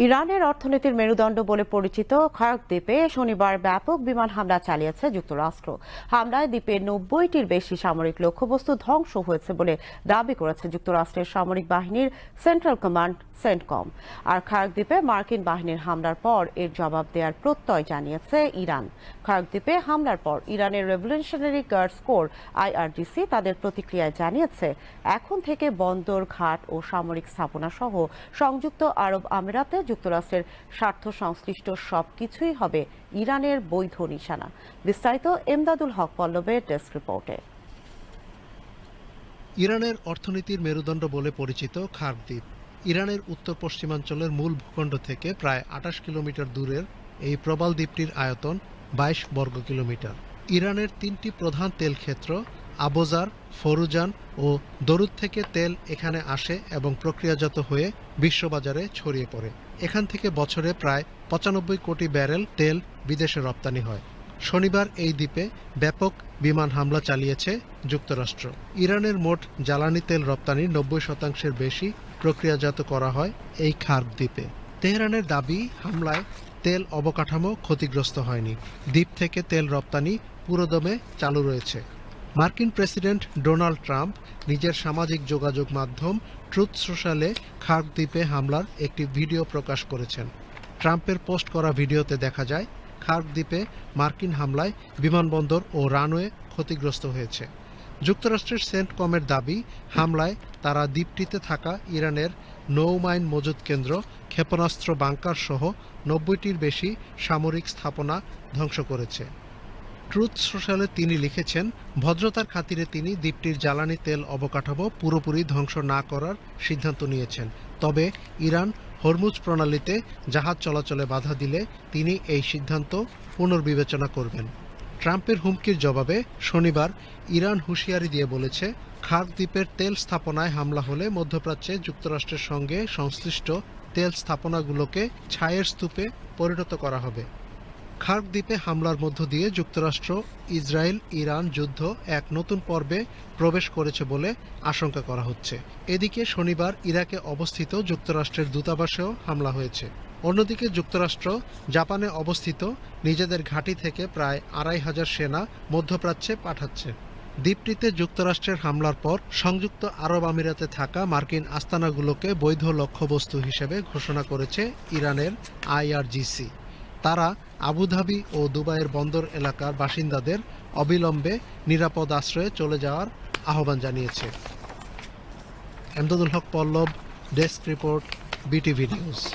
ইরানের অর্থনীতির মেরুদণ্ড বলে পরিচিত খার্ক দ্বীপে শনিবার ব্যাপক বিমান হামলা চালিয়েছে যুক্তরাষ্ট্র। হামলায় দ্বীপের 90টির বেশি সামরিক লক্ষ্যবস্তু ধ্বংস হয়েছে বলে দাবি করেছে যুক্তরাষ্ট্রের সামরিক বাহিনীর সেন্ট্রাল কমান্ড সেন্টকম। আর খার্ক দ্বীপে মার্কিন বাহিনীর হামলার পর এর জবাব দেওয়ার প্রত্যয় জানিয়েছে ইরান। খার্ক দ্বীপে হামলার পর ইরানের রেভলিউশনারি গার্ডস কোর আইআরজিসি তাদের প্রতিক্রিয়ায় জানিয়েছে, এখন থেকে বন্দর, ঘাট ও সামরিক স্থাপনা সহ সংযুক্ত আরব আমিরাতে যুক্তরাষ্ট্রের স্বার্থ সংশ্লিষ্ট সবকিছুই হবে ইরানের বৈধ নিশানা। বিস্তারিত এমদাদুল হক পল্লবের ডেস্ক রিপোর্টে। ইরানের অর্থনীতির মেরুদণ্ড বলে পরিচিত খার্ক দ্বীপ ইরানের উত্তর পশ্চিমাঞ্চলের মূল ভূখণ্ড থেকে প্রায় ২৮ কিলোমিটার দূরের এই প্রবাল দ্বীপটির আয়তন ২২ বর্গ কিলোমিটার। ইরানের ৩টি প্রধান তেল ক্ষেত্র আবোজার, ফরুজান ও দরুদ থেকে তেল এখানে আসে এবং প্রক্রিয়াজাত হয়ে বিশ্ববাজারে ছড়িয়ে পড়ে। এখান থেকে বছরে প্রায় ৯৫ কোটি ব্যারেল তেল বিদেশে রপ্তানি হয়। শনিবার এই দ্বীপে ব্যাপক বিমান হামলা চালিয়েছে যুক্তরাষ্ট্র। ইরানের মোট জ্বালানি তেল রপ্তানির ৯০% বেশি প্রক্রিয়াজাত করা হয় এই খার্ক দ্বীপে। তেহরানের দাবি, হামলায় তেল অবকাঠামো ক্ষতিগ্রস্ত হয়নি। দ্বীপ থেকে তেল রপ্তানি পুরোদমে চালু রয়েছে। মার্কিন প্রেসিডেন্ট ডোনাল্ড ট্রাম্প নিজের সামাজিক যোগাযোগ মাধ্যম ট্রুথ সোশ্যালে খার্ক দ্বীপে হামলার একটি ভিডিও প্রকাশ করেছেন। ট্রাম্পের পোস্ট করা ভিডিওতে দেখা যায় খার্ক দ্বীপে মার্কিন হামলায় বিমানবন্দর ও রানওয়ে ক্ষতিগ্রস্ত হয়েছে। যুক্তরাষ্ট্রের সেন্টকমের দাবি, হামলায় তারা দ্বীপটিতে থাকা ইরানের নৌমাইন মজুত কেন্দ্র, ক্ষেপণাস্ত্র বাংকার সহ ৯০টির বেশি সামরিক স্থাপনা ধ্বংস করেছে। ট্রুথ সোশ্যালে তিনি লিখেছেন, ভদ্রতার খাতিরে তিনি দ্বীপটির জ্বালানি তেল অবকাঠামো পুরোপুরি ধ্বংস না করার সিদ্ধান্ত নিয়েছেন। তবে ইরান হরমুজ প্রণালীতে জাহাজ চলাচলে বাধা দিলে তিনি এই সিদ্ধান্ত পুনর্বিবেচনা করবেন। ট্রাম্পের হুমকির জবাবে শনিবার ইরান হুঁশিয়ারি দিয়ে বলেছে, খার্ক দ্বীপের তেল স্থাপনায় হামলা হলে মধ্যপ্রাচ্যে যুক্তরাষ্ট্রের সঙ্গে সংশ্লিষ্ট তেল স্থাপনাগুলোকে ছাইয়ের স্তূপে পরিণত করা হবে। খার্ক দ্বীপে হামলার মধ্য দিয়ে যুক্তরাষ্ট্র, ইসরায়েল, ইরান যুদ্ধ এক নতুন পর্বে প্রবেশ করেছে বলে আশঙ্কা করা হচ্ছে। এদিকে শনিবার ইরাকে অবস্থিত যুক্তরাষ্ট্রের দূতাবাসেও হামলা হয়েছে। অন্যদিকে যুক্তরাষ্ট্র জাপানে অবস্থিত নিজেদের ঘাঁটি থেকে প্রায় ২৫০০ সেনা মধ্যপ্রাচ্যে পাঠাচ্ছে। দ্বীপটিতে যুক্তরাষ্ট্রের হামলার পর সংযুক্ত আরব আমিরাতে থাকা মার্কিন আস্তানাগুলোকে বৈধ লক্ষ্যবস্তু হিসেবে ঘোষণা করেছে ইরানের আইআরজিসি। তারা আবুধাবি ও দুবাইয়ের বন্দর এলাকার বাসিন্দাদের অবিলম্বে নিরাপদ আশ্রয়ে চলে যাওয়ার আহ্বান জানিয়েছে। এমদাদুল হক পল্লব, ডেস্ক রিপোর্ট, বিটিভি নিউজ।